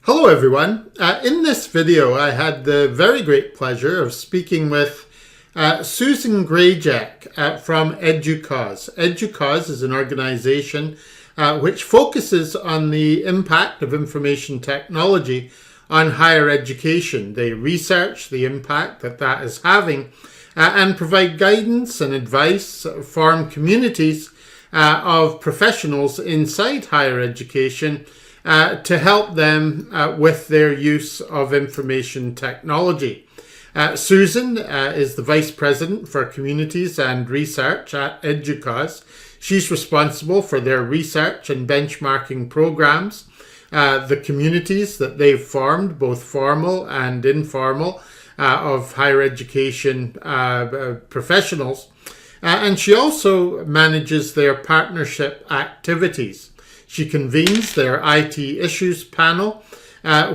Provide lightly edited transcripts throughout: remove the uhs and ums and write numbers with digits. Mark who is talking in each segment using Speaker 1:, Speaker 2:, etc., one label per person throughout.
Speaker 1: Hello everyone. In this video I had the very great pleasure of speaking with Susan Grajek from EDUCAUSE. EDUCAUSE is an organization which focuses on the impact of information technology on higher education. They research the impact that is having and provide guidance and advice, form communities of professionals inside higher education to help them with their use of information technology. Susan is the Vice President for Communities and Research at EDUCAUSE. She's responsible for their research and benchmarking programs, the communities that they've formed, both formal and informal, of higher education professionals. And she also manages their partnership activities. She convenes their IT issues panel,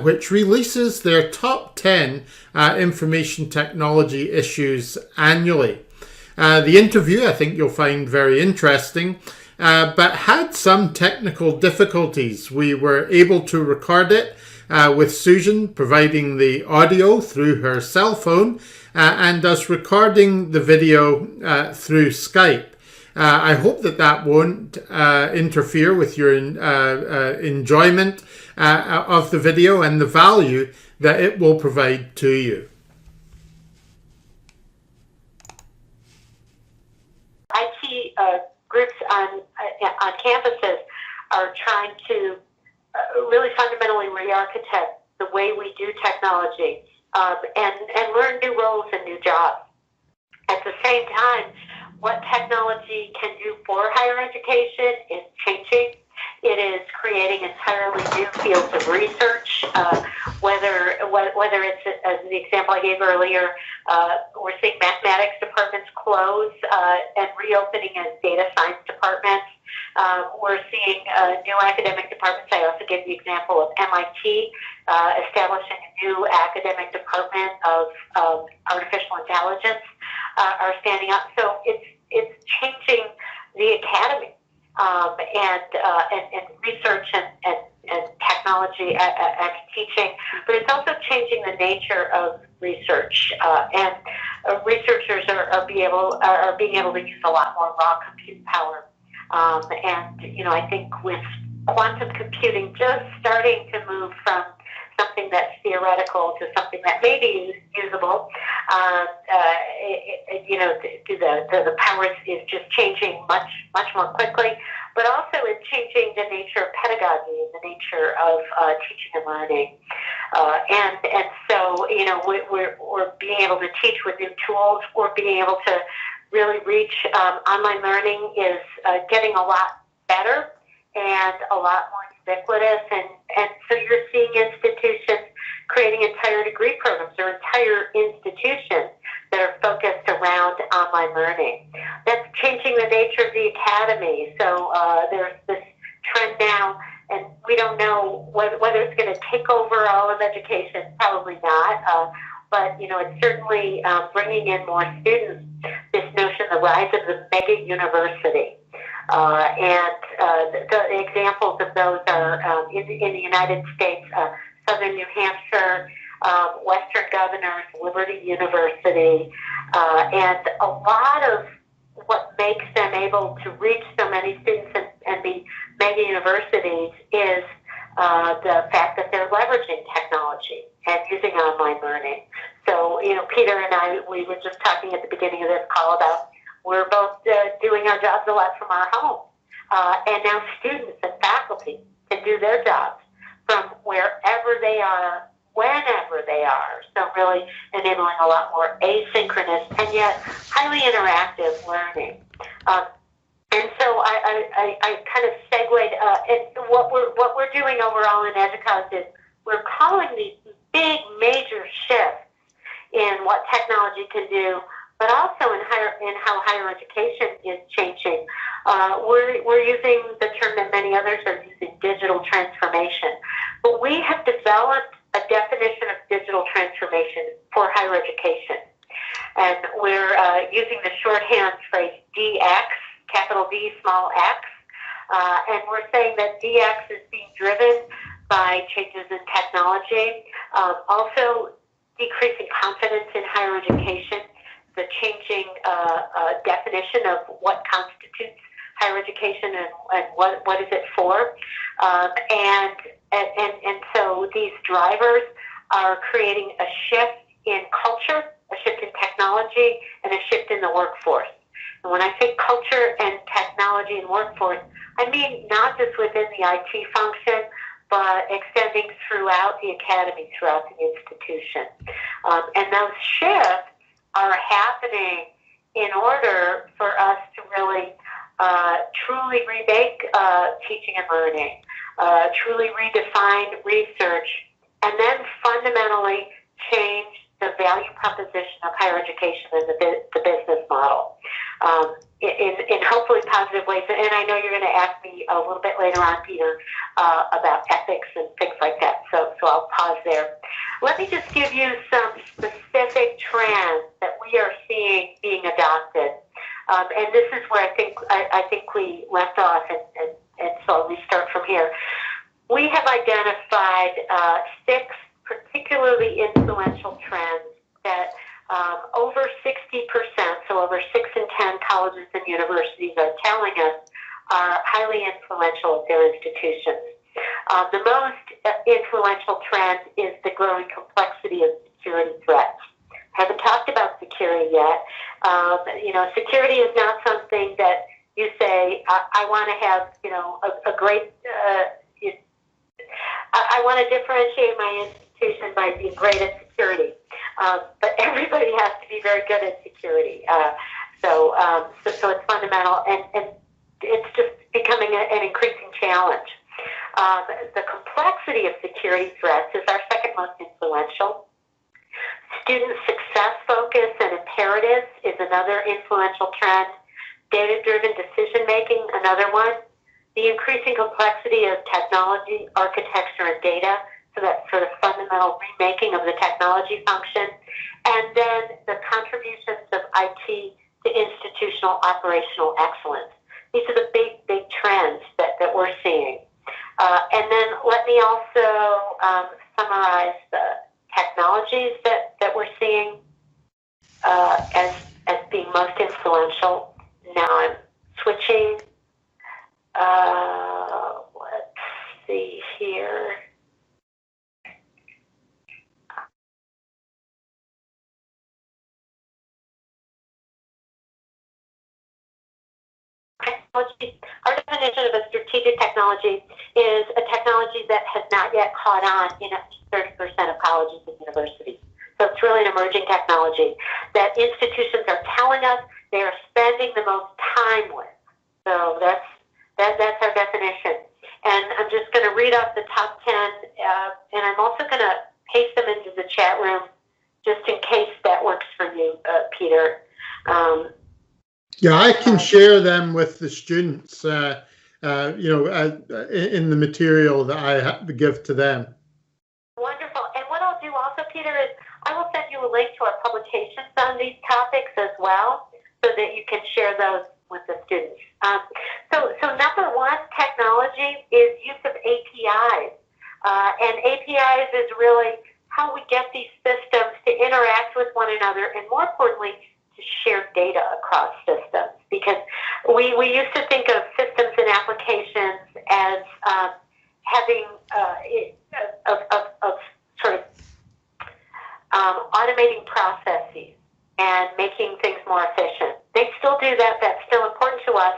Speaker 1: which releases their top 10 information technology issues annually. The interview I think you'll find very interesting, but had some technical difficulties. We were able to record it with Susan providing the audio through her cell phone and us recording the video through Skype. I hope that won't interfere with your enjoyment of the video and the value that it will provide to you.
Speaker 2: IT groups on campuses are trying to really fundamentally re-architect the way we do technology and learn new roles and new jobs. At the same time, what technology can do for higher education is changing. It is creating entirely new fields of research, whether it's, as the example I gave earlier, we're seeing mathematics departments close and reopening as data science departments. We're seeing new academic departments. I also gave the example of MIT establishing a new academic department of artificial intelligence are standing up. So it's changing the academy and research and technology and teaching, but it's also changing the nature of research. And researchers are being able to use a lot more raw compute power. And I think with quantum computing just starting to move from something that's theoretical to something that may be usable, the power is just changing much more quickly. But also it's changing the nature of pedagogy and the nature of teaching and learning. And so we're being able to teach with new tools. We're being able to really reach online learning is getting a lot better and a lot more ubiquitous, and so you're seeing institutions creating entire degree programs or entire institutions that are focused around online learning. That's changing the nature of the academy. So there's this trend now, and we don't know whether it's going to take over all of education. Probably not. But it's certainly bringing in more students. This notion, the rise of the mega university. And the examples of those are in the United States, Southern New Hampshire, Western Governors, Liberty University, and a lot of what makes them able to reach so many students and be mega universities is the fact that they're leveraging technology and using online learning. So, Peter and I, we were just talking at the beginning of this call about we're both doing our jobs a lot from our homes. And now students and faculty can do their jobs from wherever they are, whenever they are. So really enabling a lot more asynchronous and yet highly interactive learning. And so I kind of segued. And what we're doing overall in EDUCAUSE is we're calling these big major shifts in what technology can do, but also in how higher education is changing. We're using the term that many others are using, digital transformation. But we have developed a definition of digital transformation for higher education. And we're using the shorthand phrase DX, capital D, small x. And we're saying that DX is being driven by changes in technology. Also, decreasing confidence in higher education, the changing definition of what constitutes higher education and what is it for. And so these drivers are creating a shift in culture, a shift in technology, and a shift in the workforce. And when I say culture and technology and workforce, I mean not just within the IT function, but extending throughout the academy, throughout the institution. And those shifts are happening in order for us to really truly remake teaching and learning, truly redefine research, and then fundamentally change the value proposition of higher education and the business model in hopefully positive ways. And I know you're going to ask me a little bit later on, Peter, about ethics and things like that. So I'll pause there. Let me just give you some specific trends that we are seeing being adopted. And this is where I think we left off, and so I'll restart from here. We have identified 6 particularly influential trends that over 60%, so over 6 in 10 colleges and universities are telling us are highly influential at their institutions. The most influential trend is the growing complexity of security threats. Haven't talked about security yet. Security is not something that you say, I want to have, a great, I want to differentiate my institution by being great at security. But everybody has to be very good at security. So it's fundamental, and it's just becoming an increasing challenge. The complexity of security threats is our second most influential. Student success focus and imperatives is another influential trend. Data-driven decision-making, another one. The increasing complexity of technology, architecture, and data, so that sort of fundamental remaking of the technology function. And then the contributions of IT to institutional operational excellence. These are the big trends that we're seeing. And then let me also summarize the technologies that we're seeing as being most influential. Now I'm switching. Let's see here. Technology. Our definition of a strategic technology is a technology that has not yet caught on in up to 30% of colleges and universities. So it's really an emerging technology that institutions are telling us they are spending the most time with. So that's our definition. And I'm just going to read off the top 10, and I'm also going to paste them into the chat room just in case that works for you, Peter.
Speaker 1: Yeah, I can share them with the students, in the material that I give to them.
Speaker 2: Wonderful. And what I'll do also, Peter, is I will send you a link to our publications on these topics as well, so that you can share those with the students. So number one, technology is use of APIs. And APIs is really how we get these systems to interact with one another, and more importantly, to share data across systems. Because we used to think of systems and applications as having automating processes and making things more efficient. They still do that. That's still important to us.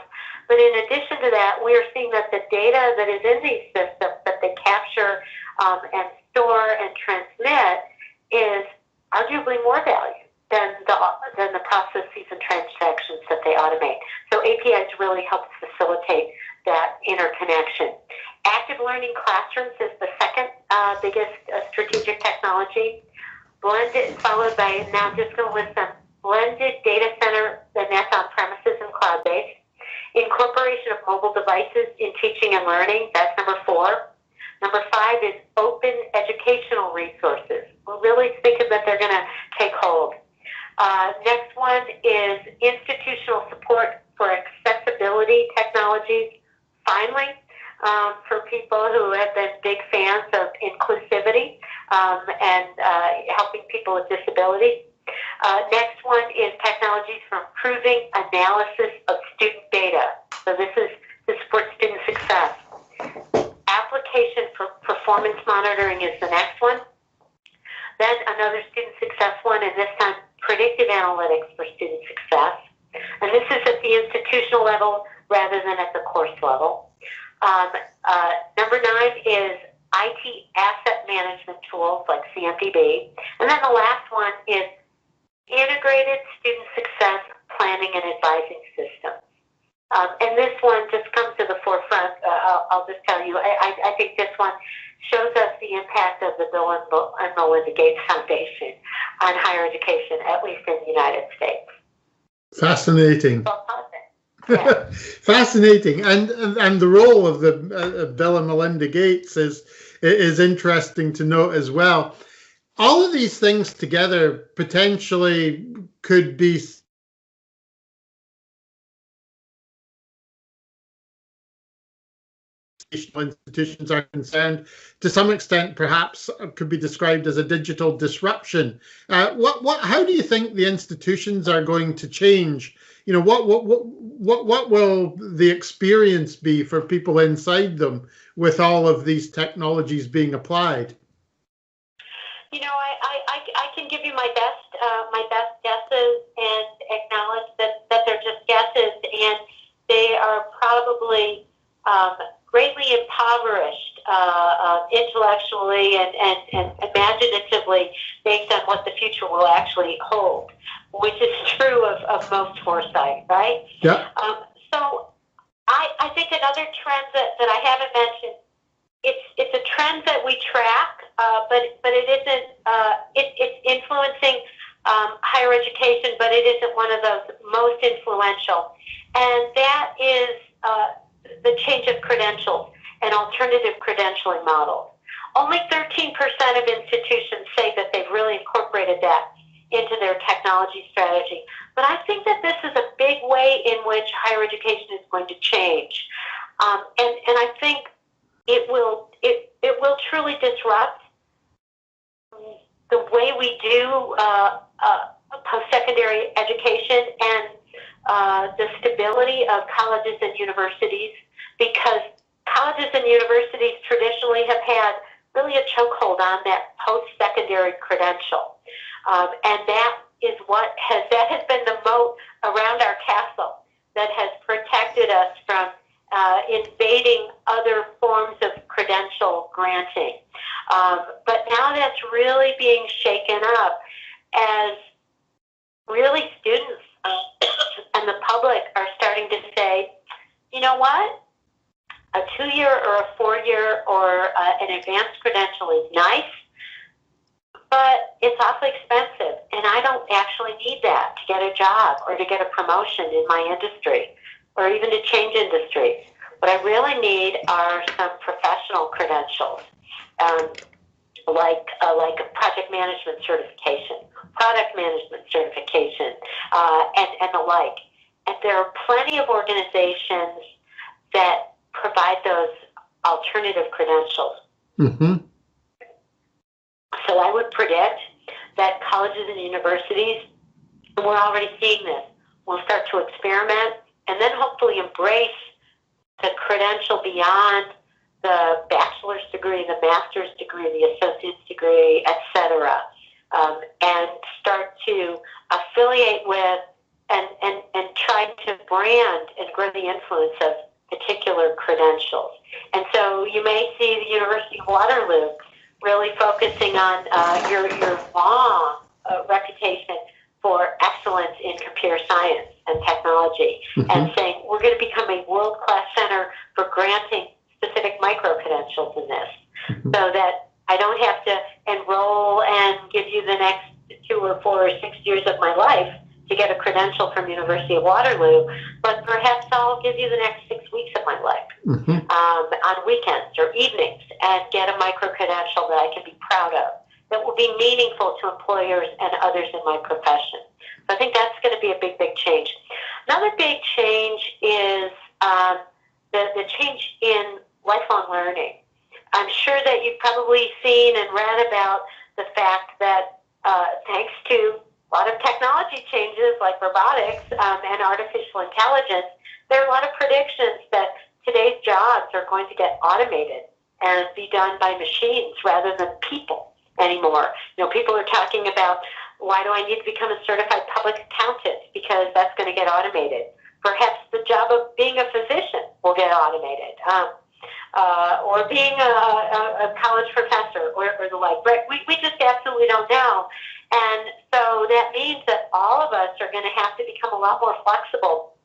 Speaker 2: But in addition to that, we are seeing that the data that is in these systems that they capture and store and transmit is arguably more value than the processes and transactions that they automate. So APIs really help facilitate that interconnection. Active learning classrooms is the second biggest strategic technology. Blended, followed by, now I'm just going to list them, blended data center, and that's on premises and cloud-based. Incorporation of mobile devices in teaching and learning, that's number 4. Number 5 is open educational resources. We're really thinking that they're going to take hold. Next one is institutional support for accessibility technologies. Finally, for people who have been big fans of inclusivity and helping people with disabilities. Next one is technologies for improving analysis of student data. So this is to support student success. Application for performance monitoring is the next one. Then another student success one, and this time predictive analytics for student success. And this is at the institutional level rather than at the course level. Number 9 is IT asset management tools like CMDB. And then the last one is integrated student success planning and advising systems. And this one just comes to the forefront. I'll just tell you, I think this one shows us the impact of the Bill and Melinda Gates Foundation on higher education, at least in the United States.
Speaker 1: Fascinating.
Speaker 2: Yeah.
Speaker 1: Fascinating, and the role of the Bill and Melinda Gates is interesting to note as well. All of these things together potentially could be institutions are concerned, to some extent, perhaps could be described as a digital disruption. How do you think the institutions are going to change? You know, what will the experience be for people inside them with all of these technologies being applied?
Speaker 2: You know, I can give you my best guesses and acknowledge that they're just guesses, and they are probably greatly impoverished intellectually and imaginatively based on what the future will actually hold, which is true of most foresight, right?
Speaker 1: Yeah.
Speaker 2: So I think another trend that I haven't mentioned, it's a trend that we track, but it isn't. It's influencing higher education, but it isn't one of those most influential, and that is the change of credentials and alternative credentialing models. Only 13% of institutions say that they've really incorporated that into their technology strategy. But I think that this is a big way in which higher education is going to change, and I think it will truly disrupt the way we do post-secondary education and the stability of colleges and universities, because colleges and universities traditionally have had really a chokehold on that post-secondary credential. And that has been the moat around our castle that has protected us from invading other forms of credential granting. But now that's really being shaken up as really students and the public are starting to say, you know what? A 2-year or a 4-year or an advanced credential is nice, but it's awfully expensive, and I don't actually need that to get a job or to get a promotion in my industry or even to change industries. What I really need are some professional credentials, like a project management certification, product management certification, and the like. And there are plenty of organizations that provide those alternative credentials.
Speaker 1: Mm-hmm.
Speaker 2: So I would predict that colleges and universities, and we're already seeing this, will start to experiment and then hopefully embrace the credential beyond the bachelor's degree, the master's degree, the associate's degree, etc., and start to affiliate with and try to brand and grow the influence of particular credentials. And so you may see the University of Waterloo really focusing on your long reputation for excellence in computer science and technology, mm-hmm. and saying we're going to become a world-class center for granting specific micro-credentials in this, mm-hmm. so that I don't have to enroll and give you the next 2 or 4 or 6 years of my life to get a credential from University of Waterloo, but perhaps I'll give you the next 6 weeks of my life, mm-hmm. On weekends or evenings, and get a micro-credential that I can be proud of, that will be meaningful to employers and others in my profession. So I think that's going to be a big, big change. Another big change is the change in lifelong learning. learning. I'm sure that you've probably seen and read about the fact that thanks to a lot of technology changes like robotics and artificial intelligence, there are a lot of predictions that today's jobs are going to get automated and be done by machines rather than people anymore. People are talking about, why do I need to become a certified public accountant? Because that's going to get automated. Perhaps the job of being a physician will get automated, or being a college professor or the like. Right? We just absolutely don't know. And so that means that all of us are going to have to become a lot more flexible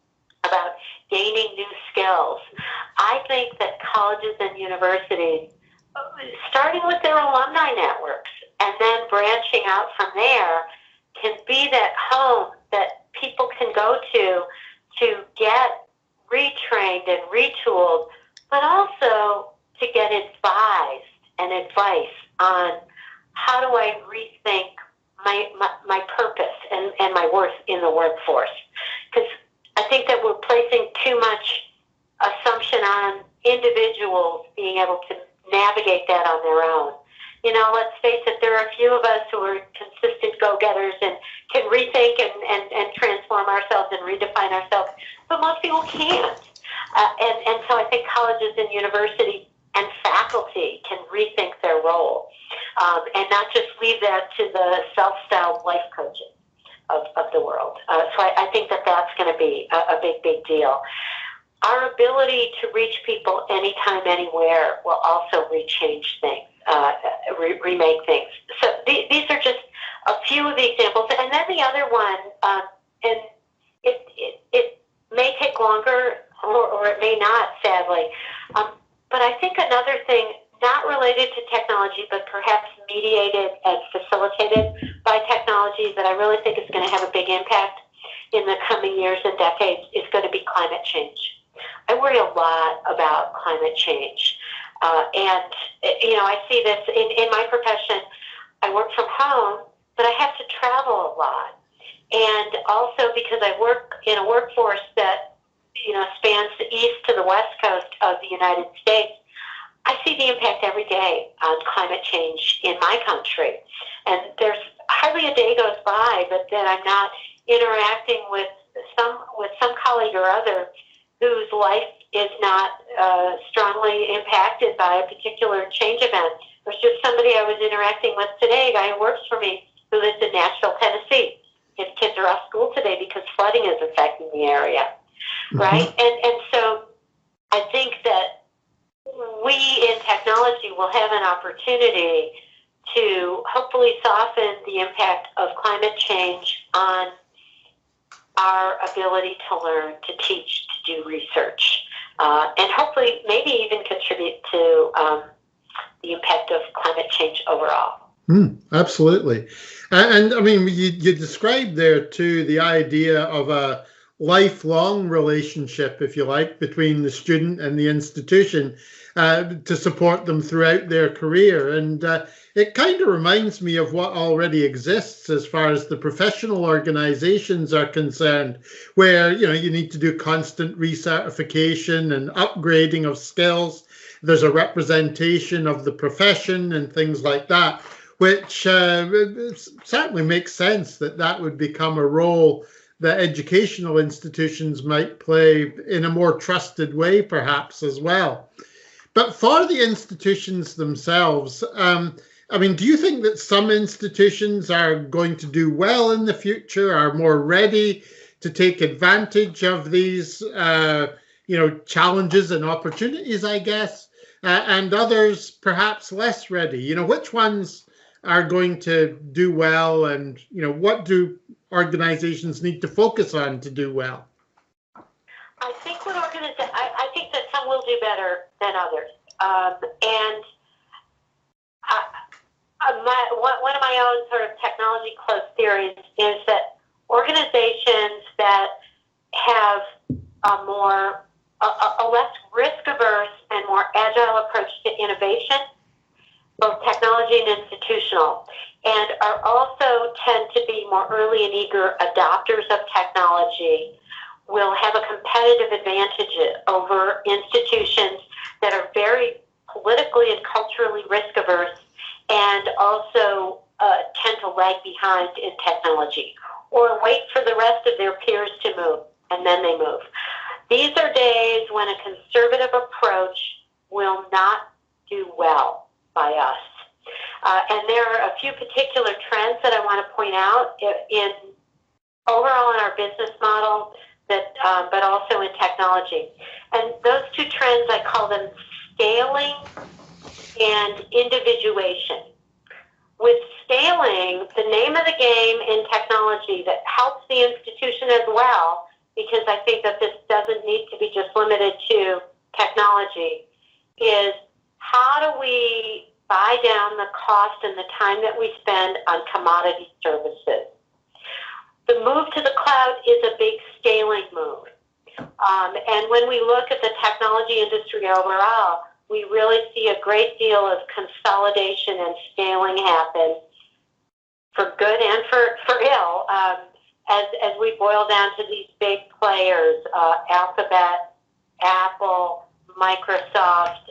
Speaker 2: about gaining new skills. I think that colleges and universities, starting with their alumni networks and then branching out from there, can be that home that people can go to get retrained and retooled, but also to get advised and advice on how do I rethink my purpose and my worth in the workforce. Because I think that we're placing too much assumption on individuals being able to navigate that on their own. Let's face it, there are a few of us who are consistent go-getters and can rethink and transform ourselves and redefine ourselves, but most people can't. And so I think colleges and universities and faculty can rethink their role and not just leave that to the self-styled life coaches of the world. So I think that that's going to be a big deal. Our ability to reach people anytime, anywhere will also rechange things, remake things. So these are just a few of the examples. And then the other one, and it may take longer or it may not, sadly. But I think another thing, not related to technology, but perhaps mediated and facilitated by technology that I really think is going to have a big impact in the coming years and decades is going to be climate change. I worry a lot about climate change. And I see this in my profession. I work from home, but I have to travel a lot. And also because I work in a workforce that, spans the east to the west coast of the United States, I see the impact every day on climate change in my country. And there's hardly a day goes by that I'm not interacting with some colleague or other whose life is not strongly impacted by a particular change event. There's just somebody I was interacting with today, a guy who works for me, who lives in Nashville, Tennessee. His kids are off school today because flooding is affecting the area, right? And so I think that we in technology will have an opportunity to hopefully soften the impact of climate change on our ability to learn, to teach, to do research, and hopefully maybe even contribute to the impact of climate change overall.
Speaker 1: Absolutely. And I mean, you described there too the idea of a lifelong relationship, if you like, between the student and the institution to support them throughout their career. And it kind of reminds me of what already exists as far as the professional organizations are concerned, where, you need to do constant recertification and upgrading of skills. There's a representation of the profession and things like that, which certainly makes sense that would become a role that educational institutions might play in a more trusted way, perhaps, as well. But for the institutions themselves, do you think that some institutions are going to do well in the future, are more ready to take advantage of these, challenges and opportunities, I guess, and others perhaps less ready? Which ones are going to do well, and what do organizations need to focus on to do well?
Speaker 2: I think I think that some will do better than others, and one of my own sort of technology close theories is that organizations that have a less risk averse and more agile approach to innovation, both technology and institutional, and are also tend to be more early and eager adopters of technology, will have a competitive advantage over institutions that are very politically and culturally risk averse, and also tend to lag behind in technology, or wait for the rest of their peers to move, and then they move. These are days when a conservative approach will not do well by us. And there are a few particular trends that I want to point out overall in our business model, but also in technology. And those two trends, I call them scaling and individuation. With scaling, the name of the game in technology that helps the institution as well, because I think that this doesn't need to be just limited to technology, is how do we buy down the cost and the time that we spend on commodity services. The move to the cloud is a big scaling move. And when we look at the technology industry overall, we really see a great deal of consolidation and scaling happen for good and for ill, as we boil down to these big players, Alphabet, Apple, Microsoft,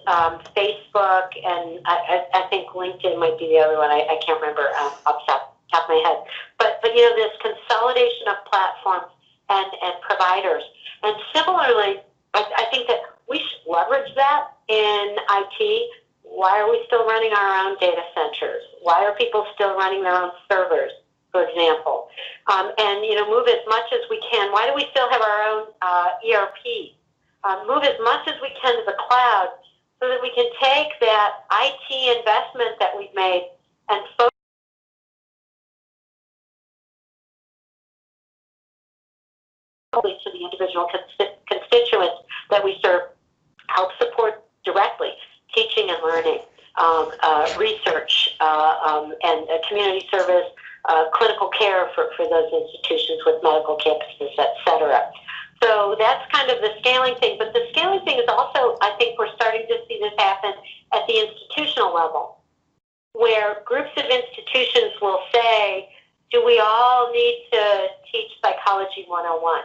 Speaker 2: Facebook, and I think LinkedIn might be the other one. I can't remember off the top of my head. But this consolidation of platforms and providers. And similarly, I think that we should leverage that in IT. Why are we still running our own data centers? Why are people still running their own servers, for example? And move as much as we can. Why do we still have our own ERP? Move as much as we can to the cloud so that we can take that IT investment that we've made and focus to the individual constituents that we serve, help support directly teaching and learning, research, and community service, clinical care for those institutions with medical campuses, etc. So that's kind of the scaling thing. But the scaling thing is also, I think we're starting to see this happen at the institutional level, where groups of institutions will say, do we all need to teach Psychology 101?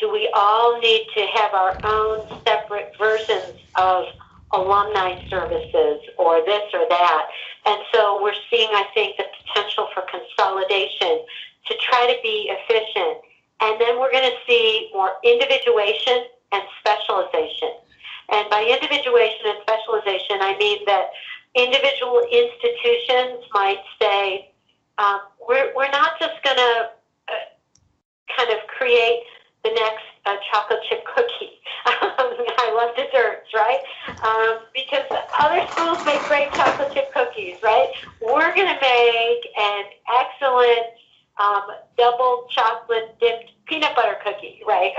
Speaker 2: Do we all need to have our own separate versions of alumni services or this or that? And so we're seeing, I think, the potential for consolidation to try to be efficient. And then we're going to see more individuation and specialization. And by individuation and specialization, I mean that individual institutions might say, we're not just going to kind of create the next chocolate chip cookie. I love desserts, right? Because other schools make great chocolate chip cookies, right? We're going to make an excellent double chocolate dipped peanut butter cookie, right?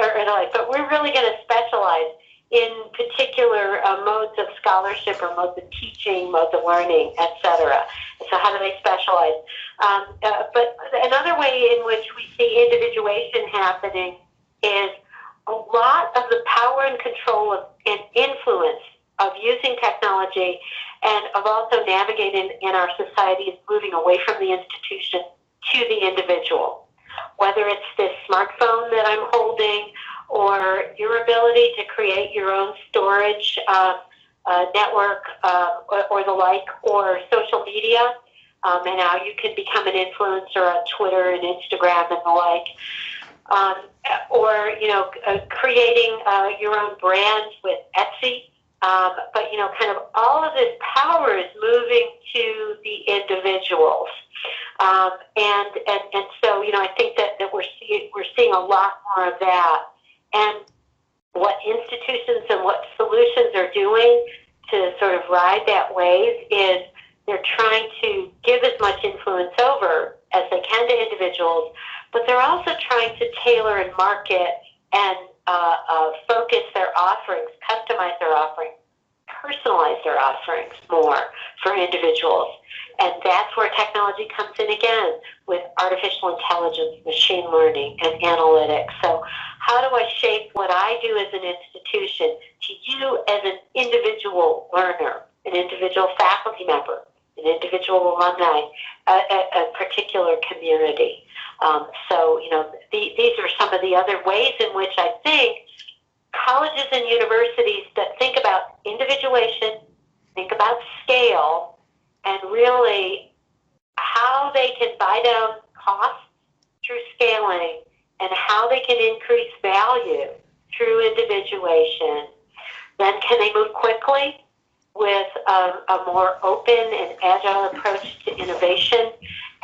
Speaker 2: But we're really going to specialize in particular modes of scholarship or modes of teaching, modes of learning, etc. So how do they specialize? But another way in which we see individuation happening is a lot of the power and control and influence of using technology and of also navigating in our society is moving away from the institution to the individual. Whether it's this smartphone that I'm holding or your ability to create your own storage network or the like, or social media, and now you can become an influencer on Twitter and Instagram and the like, or creating your own brand with Etsy. But kind of all of this power is moving to the individuals, and so I think that we're seeing a lot more of that. And what institutions and what solutions are doing to sort of ride that wave is they're trying to give as much influence over as they can to individuals, but they're also trying to tailor and market and focus their offerings, customize their offerings, personalize their offerings more for individuals. And that's where technology comes in again with artificial intelligence, machine learning, and analytics. So how do I shape what I do as an institution to you as an individual learner, an individual faculty member, an individual alumni, a particular community? So these are some of the other ways in which I think colleges and universities that think about individuation, think about scale, and really how they can buy down costs through scaling and how they can increase value through individuation. Then can they move quickly with a more open and agile approach to innovation?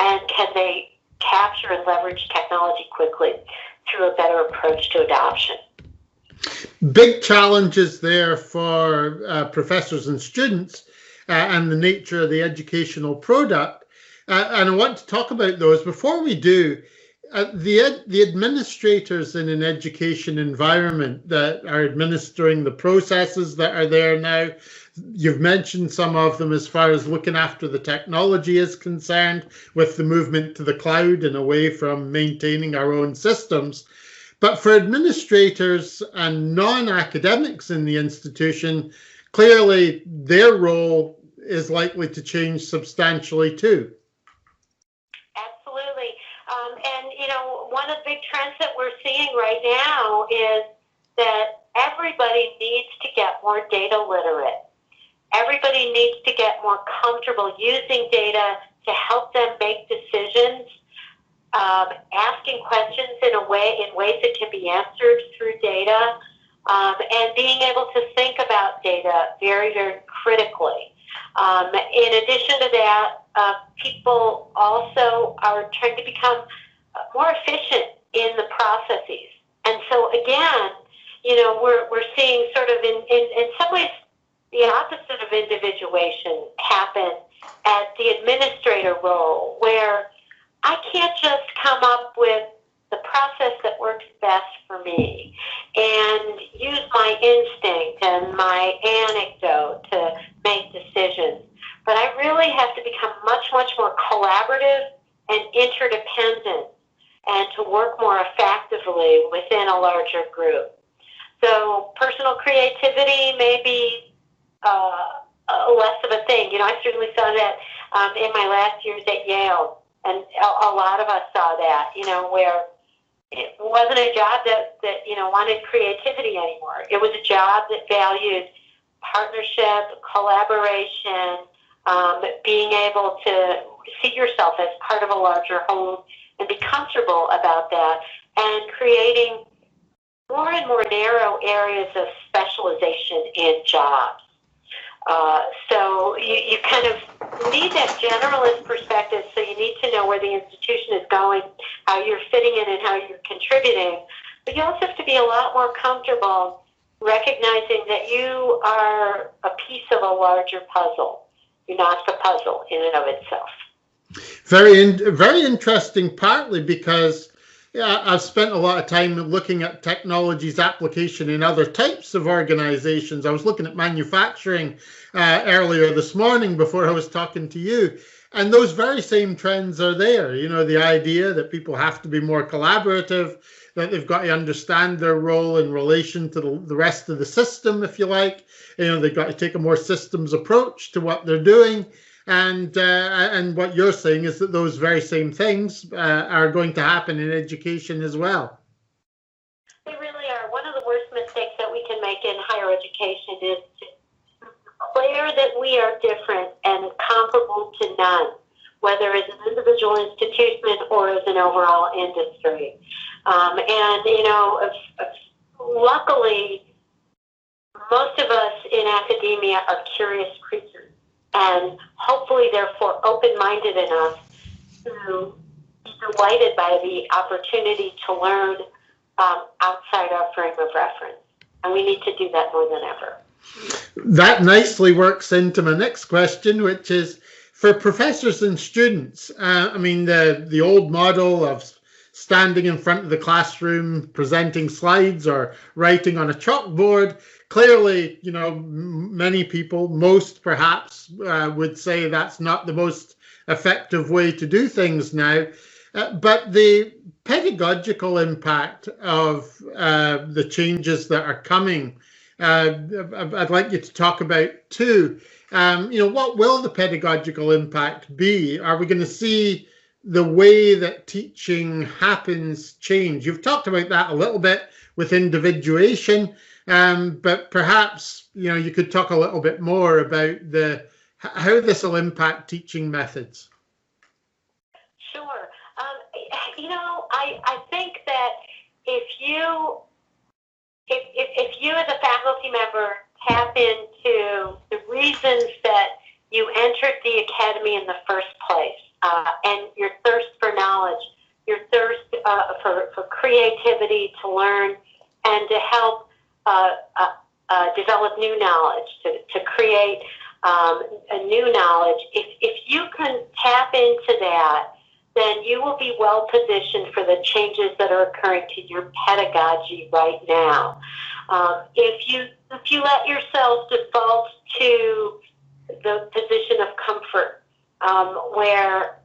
Speaker 2: And can they capture and leverage technology quickly through a better approach to adoption?
Speaker 1: Big challenges there for professors and students and the nature of the educational product. And I want to talk about those. Before we do, the administrators in an education environment that are administering the processes that are there now, you've mentioned some of them as far as looking after the technology is concerned with the movement to the cloud and away from maintaining our own systems. But for administrators and non-academics in the institution, clearly their role is likely to change substantially too.
Speaker 2: Absolutely. And, you know, one of the big trends that we're seeing right now is that everybody needs to get more data literate. Everybody needs to get more comfortable using data to help them make decisions, asking questions in ways that can be answered through data, and being able to think about data very, very critically. In addition to that, people also are trying to become more efficient in the processes. And so again, you know, we're seeing sort of in some ways the opposite of individuation happen at the administrator role, where I can't just come up with the process that works best for me and use my instinct and my anecdote to make decisions. But I really have to become much, much more collaborative and interdependent and to work more effectively within a larger group. So personal creativity may be less of a thing. You know, I certainly saw that in my last years at Yale, and a lot of us saw that, you know, where it wasn't a job that you know, wanted creativity anymore. It was a job that valued partnership, collaboration, being able to see yourself as part of a larger whole and be comfortable about that, and creating more and more narrow areas of specialization in jobs. So you kind of need that generalist perspective, so you need to know where the institution is going, how you're fitting in and how you're contributing. But you also have to be a lot more comfortable recognizing that you are a piece of a larger puzzle. You're not the puzzle in and of itself.
Speaker 1: Very interesting, partly because I've spent a lot of time looking at technology's application in other types of organizations. I was looking at manufacturing earlier this morning before I was talking to you. And those very same trends are there. You know, the idea that people have to be more collaborative, that they've got to understand their role in relation to the rest of the system, if you like. You know, they've got to take a more systems approach to what they're doing. And what you're saying is that those very same things are going to happen in education as well.
Speaker 2: They really are. One of the worst mistakes that we can make in higher education is to declare that we are different and comparable to none, whether as an individual institution or as an overall industry. And, you know, luckily, most of us in academia are curious creatures, and hopefully, therefore, open-minded enough to be delighted by the opportunity to learn outside our frame of reference. And we need to do that more than ever.
Speaker 1: That nicely works into my next question, which is, for professors and students, I mean, the old model of standing in front of the classroom, presenting slides or writing on a chalkboard, clearly, you know, many people, most perhaps, would say that's not the most effective way to do things now. But the pedagogical impact of the changes that are coming, I'd like you to talk about too. You know, what will the pedagogical impact be? Are we going to see the way that teaching happens change? You've talked about that a little bit with individuation, but perhaps you could talk a little bit more about how this will impact teaching methods.
Speaker 2: Sure. I think that if you as a faculty member tap into the reasons that you entered the academy in the first place, and your thirst for knowledge, your thirst for creativity, to learn, and to help develop new knowledge, to create a new knowledge. If you can tap into that, then you will be well positioned for the changes that are occurring to your pedagogy right now. If you let yourself default to the position of comfort, where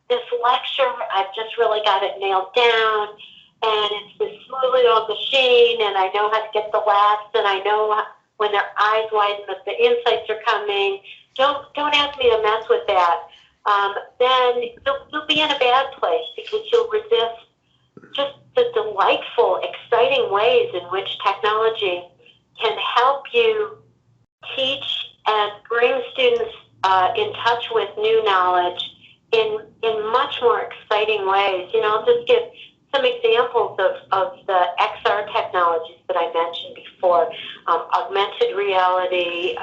Speaker 2: this lecture, I've just really got it nailed down, and it's this smoothly on machine, and I know how to get the laughs, and I know when their eyes widen that the insights are coming. Don't ask me to mess with that. Then you'll be in a bad place, because you'll resist just the delightful, exciting ways in which technology can help you teach and bring students in touch with new knowledge in much more exciting ways. I'll just give some examples of the XR technologies that I mentioned before: augmented reality,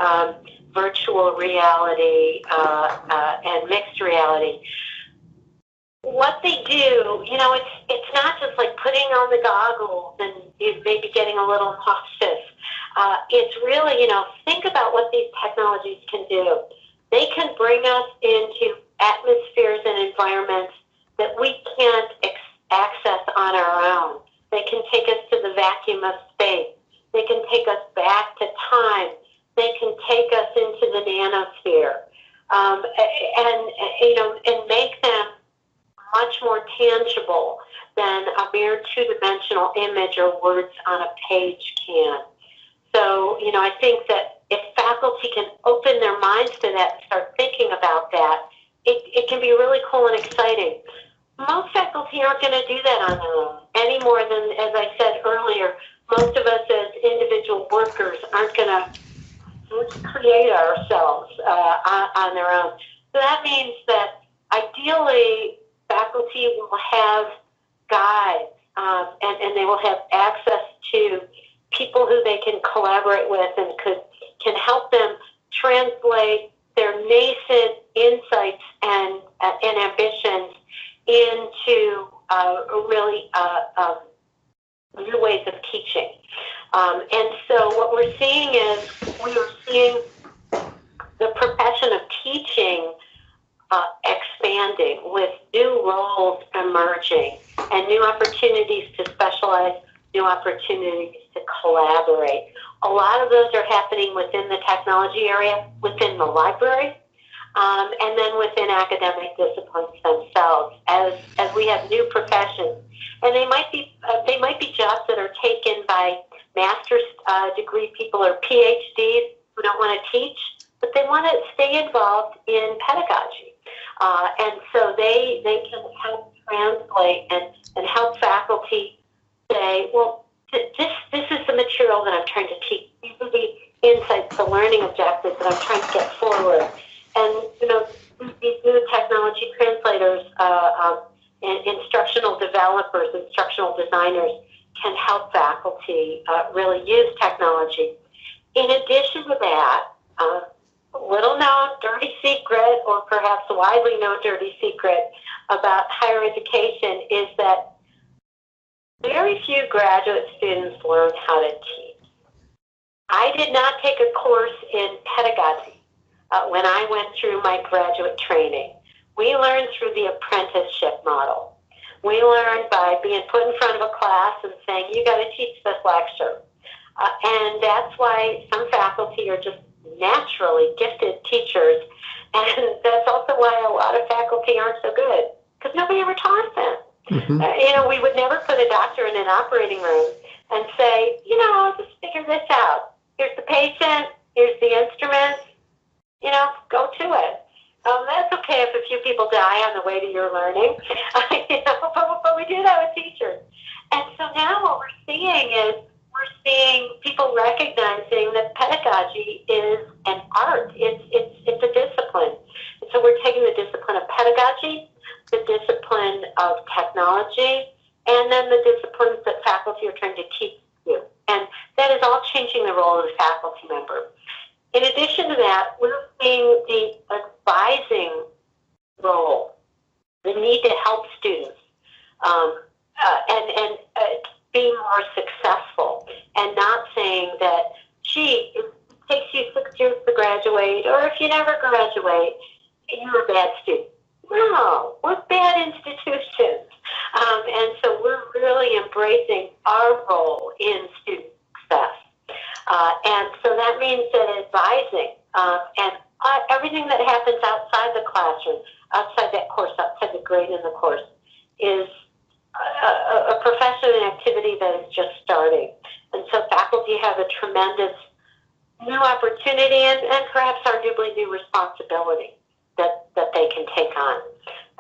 Speaker 2: virtual reality, and mixed reality. What they do, it's not just like putting on the goggles and you maybe getting a little nauseous. It's really, think about what these technologies can do. They can bring us into atmospheres and environments that we can't access on our own. They can take us to the vacuum of space. They can take us back to time. They can take us into the nanosphere, and make them much more tangible than a mere two-dimensional image or words on a page can. So, I think that if faculty can open their minds to that and start thinking about that, it can be really cool and exciting. Most faculty aren't going to do that on their own, any more than, as I said earlier, most of us as individual workers aren't going to create ourselves on their own. So that means that ideally faculty will have guides, and they will have access to people who they can collaborate with and can help them translate their nascent insights and ambitions into really new ways of teaching. And so what we're seeing is the profession of teaching expanding, with new roles emerging and new opportunities to specialize, new opportunities to collaborate. A lot of those are happening within the technology area, within the library, and then within academic disciplines themselves, as we have new professions. And they might be jobs that are taken by master's degree people or PhDs who don't want to teach, but they want to stay involved in pedagogy. And so they can help translate and help faculty say, well, this is the material that I'm trying to teach. These are the insights, the learning objectives that I'm trying to get forward. And, these new technology translators, instructional developers, instructional designers can help faculty really use technology. In addition to that, little known dirty secret, or perhaps widely known dirty secret about higher education, is that very few graduate students learn how to teach. I did not take a course in pedagogy when I went through my graduate training. We learned through the apprenticeship model. We learned by being put in front of a class and saying, you got to teach this lecture. And that's why some faculty are just naturally gifted teachers. And that's also why a lot of faculty aren't so good, because nobody ever taught them. Mm-hmm. We would never put a doctor in an operating room and say, just figure this out. Here's the patient, here's the instruments, go to it. That's okay if a few people die on the way to your learning, but we do that with teachers. And so now what we're seeing is people recognizing that pedagogy is an art. It's a discipline. And so we're taking the discipline of pedagogy, the discipline of technology, and then the disciplines that faculty are trying to teach you. And that is all changing the role of the faculty member. In addition to that, we're seeing the advising role, the need to help students, and be more successful, and not saying that, gee, it takes you 6 years to graduate, or if you never graduate, you're a bad student. No, we're bad institutions. And so we're really embracing our role in student success. And so that means that advising and everything that happens outside the classroom, outside that course, outside the grade in the course, is a profession and activity that is just starting. And so faculty have a tremendous new opportunity and perhaps arguably new responsibility that they can take on.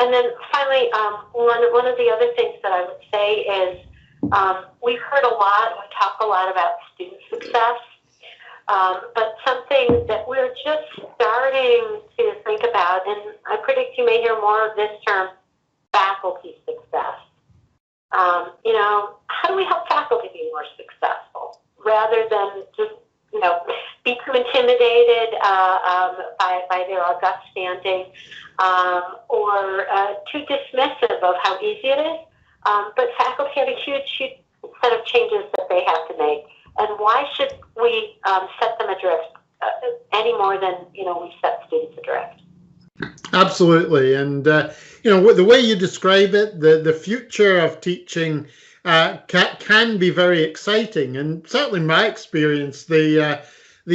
Speaker 2: And then finally, one of the other things that I would say is we've heard a lot, we talk a lot about student success, but something that we're just starting to think about, and I predict you may hear more of this term, faculty success. How do we help faculty be more successful rather than just, be too intimidated by their august standing or too dismissive of how easy it is? But faculty have a huge set of changes that they have to make. And why should we set them adrift any more than, we set students adrift?
Speaker 1: Absolutely. And, the way you describe it, the future of teaching can be very exciting. And certainly in my experience, the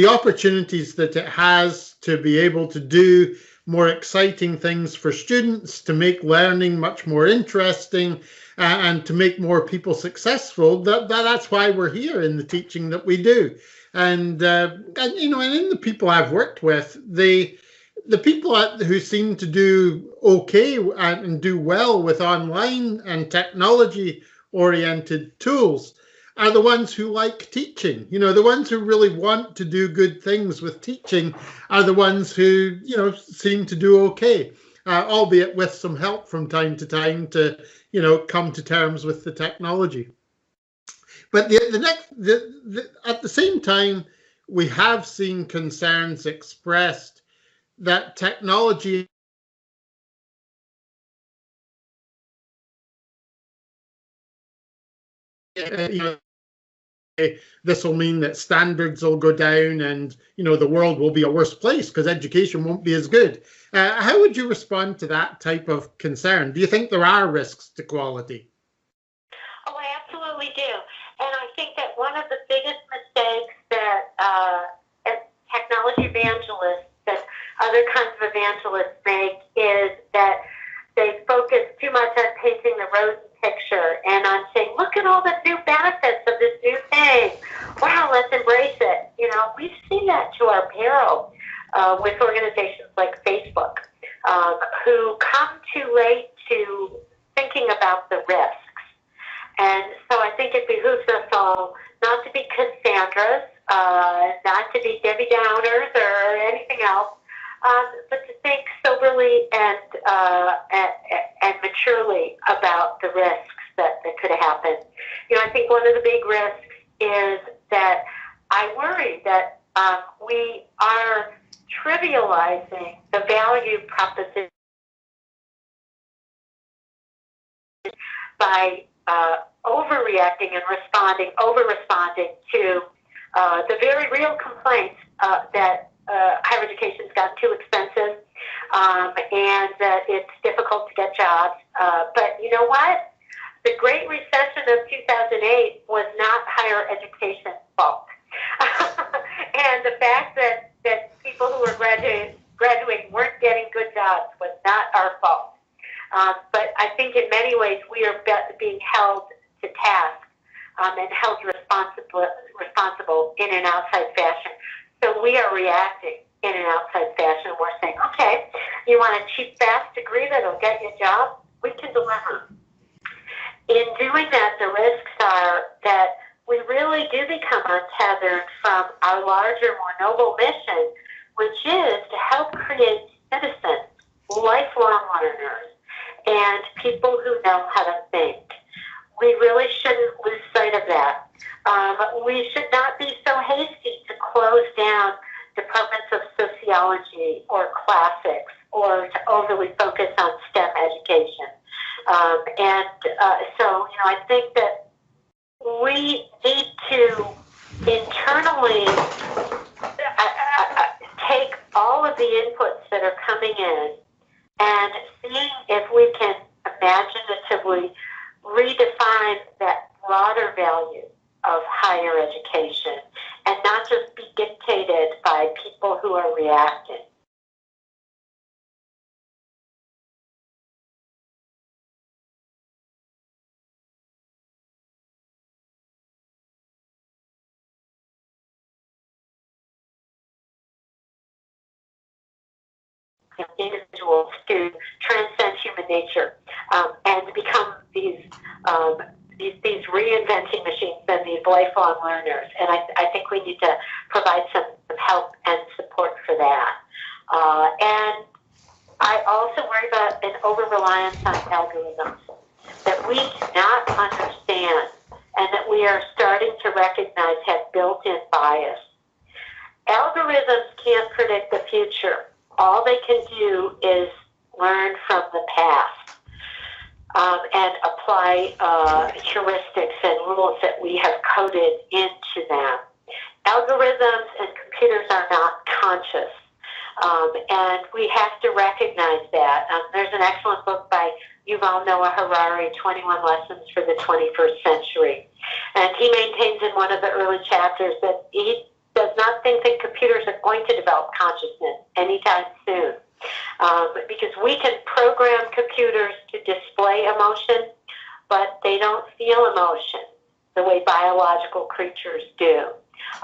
Speaker 1: opportunities that it has to be able to do more exciting things for students, to make learning much more interesting, and to make more people successful, that's why we're here in the teaching that we do. And in the people I've worked with, the people who seem to do okay and do well with online and technology-oriented tools are the ones who like teaching. The ones who really want to do good things with teaching are the ones who, seem to do okay, albeit with some help from time to time to, come to terms with the technology. But at the same time, we have seen concerns expressed that technology this will mean that standards will go down and the world will be a worse place because education won't be as good. How would you respond to that type of concern? Do you think there are risks to quality?
Speaker 2: Oh, I absolutely do. And I think that one of the biggest mistakes that as technology evangelists, that other kinds of evangelists make, is that they focus too much on painting the rosy picture and on saying, look at all the new benefits of this new thing. Wow, let's embrace it. We've seen that to our peril with organizations like Facebook, who come too late to thinking about the risks. And so I think it behooves us all not to be Cassandras, not to be Debbie Downers or anything else, but to think soberly and maturely about the risks that could happen. I think one of the big risks is that I worry that we are trivializing the value proposition by overreacting and over-responding to the very real complaints that higher education's gotten too expensive and that it's difficult to get jobs. But you know what? The Great Recession of 2008 was not higher education's fault. And the fact that people who were graduating weren't getting good jobs was not our fault. But I think in many ways we are being held to task and held responsible in an outside fashion. So we are reacting in an outside fashion. We're saying, okay, you want a cheap, fast degree that'll get you a job? We can deliver. In doing that, the risks are that we really do become untethered from our larger, more noble mission, which is to help create citizens, lifelong learners, and people who know how to think. We really shouldn't lose sight of that. We should not be so hasty to close down departments of sociology or classics or to overly focus on STEM education. So I think that we need to internally take all of the inputs that are coming in and seeing if we can imaginatively redefine that broader value of higher education and not just be dictated by people who are reacting. Individuals to transcend human nature and become these reinventing machines and these lifelong learners. And I think we need to provide some help and support for that. And I also worry about an over-reliance on algorithms that we do not understand and that we are starting to recognize have built-in bias. Algorithms can't predict the future. All they can do is learn from the past and apply heuristics and rules that we have coded into them. Algorithms and computers are not conscious, and we have to recognize that. There's an excellent book by Yuval Noah Harari, 21 Lessons for the 21st Century. And he maintains in one of the early chapters that he does not think that computers are going to develop consciousness anytime soon. Because we can program computers to display emotion, but they don't feel emotion the way biological creatures do.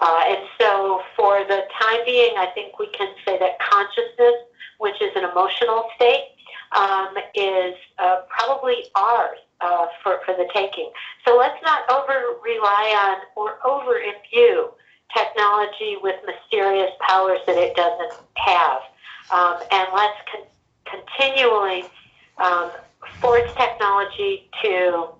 Speaker 2: And so for the time being, I think we can say that consciousness, which is an emotional state, is probably ours for the taking. So let's not over-rely on or over-imbue technology with mysterious powers that it doesn't have. And let's continually force technology to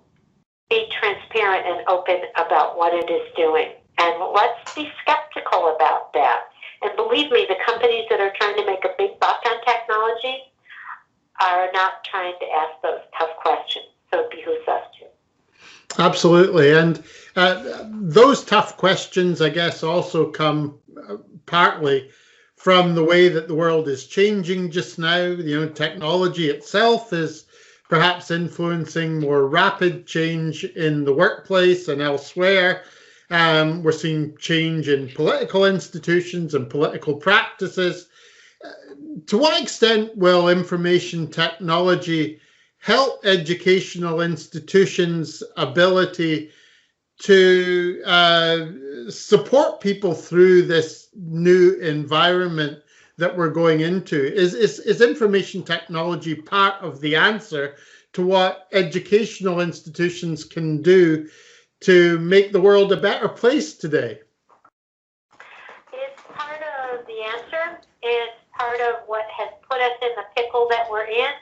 Speaker 2: be transparent and open about what it is doing. And let's be skeptical about that. And believe me, the companies that are trying to make a big buck on technology are not trying to ask those tough questions. So it behooves us to.
Speaker 1: Absolutely. And those tough questions, I guess, also come partly from the way that the world is changing just now. You know, technology itself is perhaps influencing more rapid change in the workplace and elsewhere. We're seeing change in political institutions and political practices. To what extent will information technology help educational institutions' ability to support people through this new environment that we're going into? Is information technology part of the answer to what educational institutions can do to make the world a better place today?
Speaker 2: It's part of the answer. It's part of what has put us in the pickle that we're in.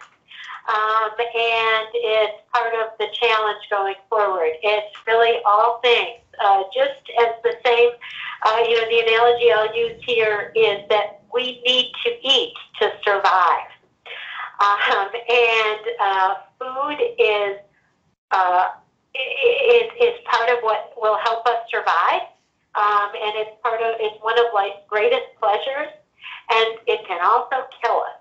Speaker 2: And it's part of the challenge going forward. It's really all things. Just as the same, the analogy I'll use here is that we need to eat to survive. Food is part of what will help us survive. And it's one of life's greatest pleasures, and it can also kill us.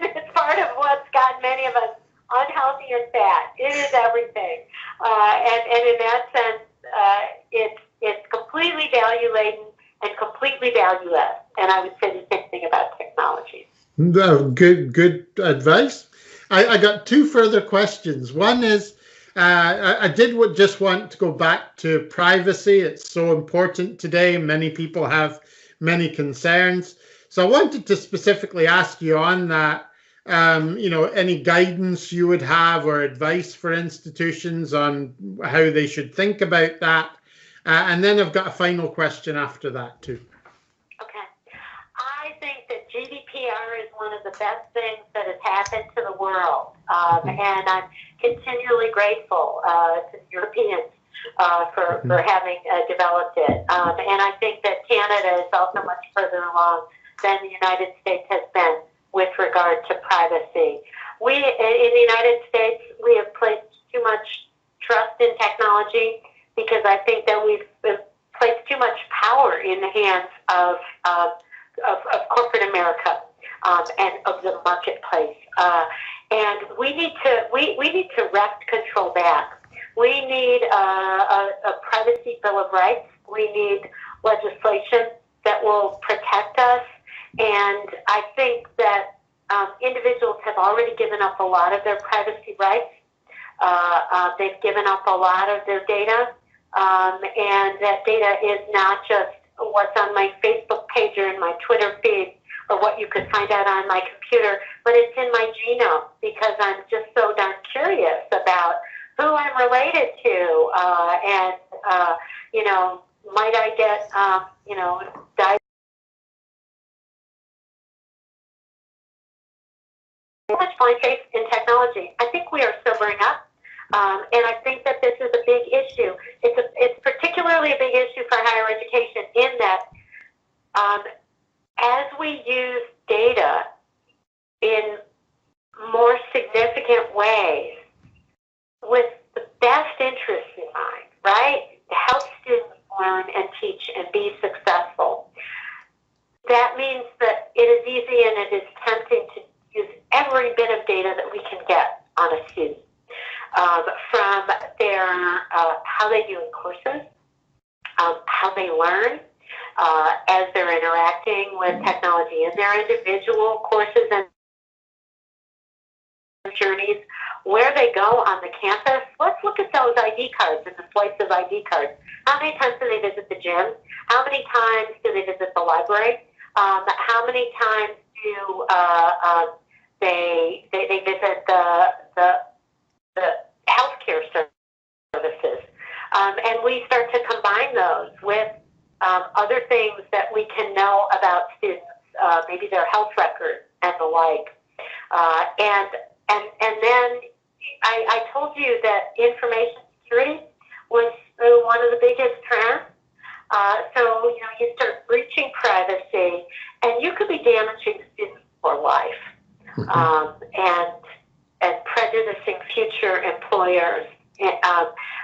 Speaker 2: It's part of what's got many of us unhealthy and fat. It is everything. And in that sense, it's completely value-laden and completely valueless. And I would say the same thing about technology.
Speaker 1: Good advice. I got two further questions. One is, I did just want to go back to privacy. It's so important today. Many people have many concerns. So I wanted to specifically ask you on that, any guidance you would have or advice for institutions on how they should think about that. And then I've got a final question after that too.
Speaker 2: Okay. I think that GDPR is one of the best things that has happened to the world. And I'm continually grateful to the Europeans for having developed it. And I think that Canada is also much further along than the United States has been with regard to privacy. We, in the United States, we have placed too much trust in technology because I think that we've placed too much power in the hands of corporate America and of the marketplace. And we need to wrest control back. We need a privacy bill of rights. We need legislation that will protect us. And I think that individuals have already given up a lot of their privacy rights. They've given up a lot of their data. And that data is not just what's on my Facebook page or in my Twitter feed or what you could find out on my computer, but it's in my genome because I'm just so darn curious about who I'm related to, and might I get, died. So much blind faith in technology. I think we are sobering up, and I think that this is a big issue. It's particularly a big issue for higher education in that as we use data in more significant ways, with the best interests in mind, right? To help students learn and teach and be successful. That means that it is easy and it is tempting to use every bit of data that we can get on a student, from their how they do in courses, how they learn as they're interacting with technology in their individual courses and journeys, where they go on the campus. Let's look at those ID cards and the swipes of ID cards. How many times do they visit the gym? How many times do they visit the library? How many times do they visit the healthcare services? And we start to combine those with other things that we can know about students, maybe their health record and the like. And then I told you that information security was one of the biggest trends. So you start breaching privacy, and you could be damaging students for life, and prejudicing future employers.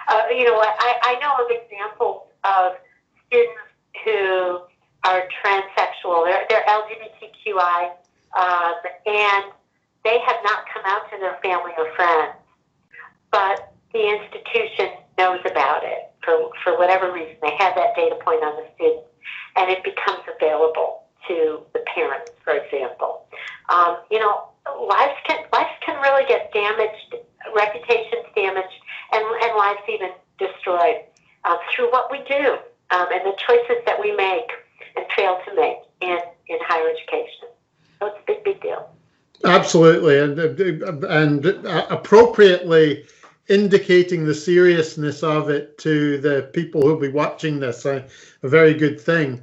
Speaker 2: I know of examples of students who are transsexual. They're LGBTQI, and they have not come out to their family or friends, but the institution knows about it for whatever reason. They have that data point on the student, and it becomes available to the parents, for example. Lives can really get damaged, reputations damaged, and lives even destroyed through what we do and the choices that we make and fail to make in higher education. So it's a big, big deal.
Speaker 1: Absolutely, and appropriately indicating the seriousness of it to the people who'll be watching this, a very good thing.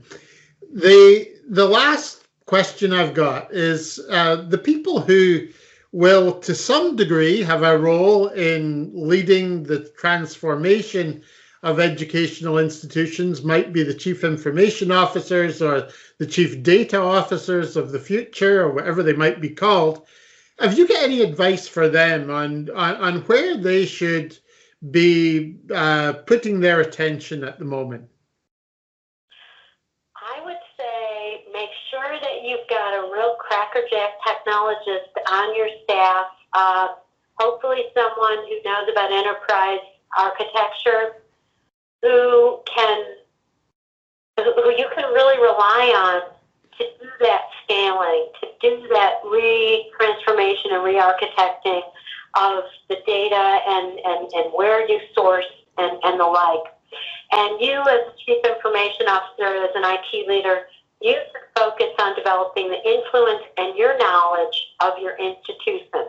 Speaker 1: The last question I've got is the people who will, to some degree, have a role in leading the transformation of educational institutions, might be the chief information officers or the chief data officers of the future, or whatever they might be called. Have you got any advice for them on where they should be putting their attention at the moment?
Speaker 2: I would say make sure that you've got a real crackerjack technologist on your staff, hopefully someone who knows about enterprise architecture, who you can really rely on to do that scaling, to do that transformation and re-architecting of the data and where you source and the like. And you as a chief information officer, as an IT leader, you should focus on developing the influence and your knowledge of your institution,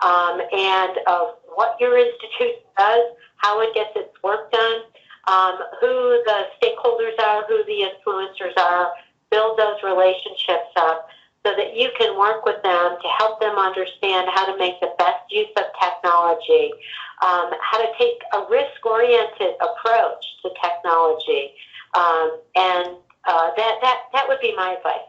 Speaker 2: and of what your institution does, how it gets its work done, who the stakeholders are, who the influencers are. Build those relationships up so that you can work with them to help them understand how to make the best use of technology, how to take a risk-oriented approach to technology, and that would be my advice.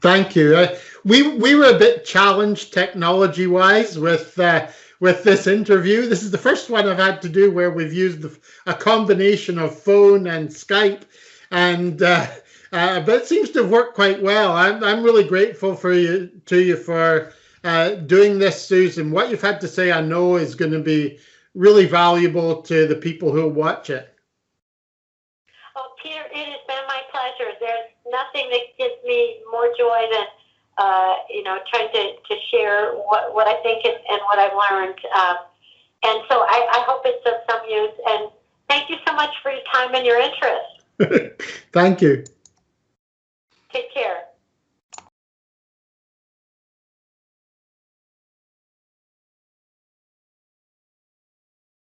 Speaker 2: Thank
Speaker 1: you. We were a bit challenged technology-wise with this interview. This is the first one I've had to do where we've used a combination of phone and Skype, and but it seems to have worked quite well. I'm really grateful to you for doing this, Susan. What you've had to say, I know, is going to be really valuable to the people who watch it.
Speaker 2: Oh, Peter, it has been my pleasure. There's nothing that gives me more joy than trying to share what I think and what I've learned. And so I hope it's of some use. And thank you so much for your time and your interest.
Speaker 1: Thank you.
Speaker 2: Take care.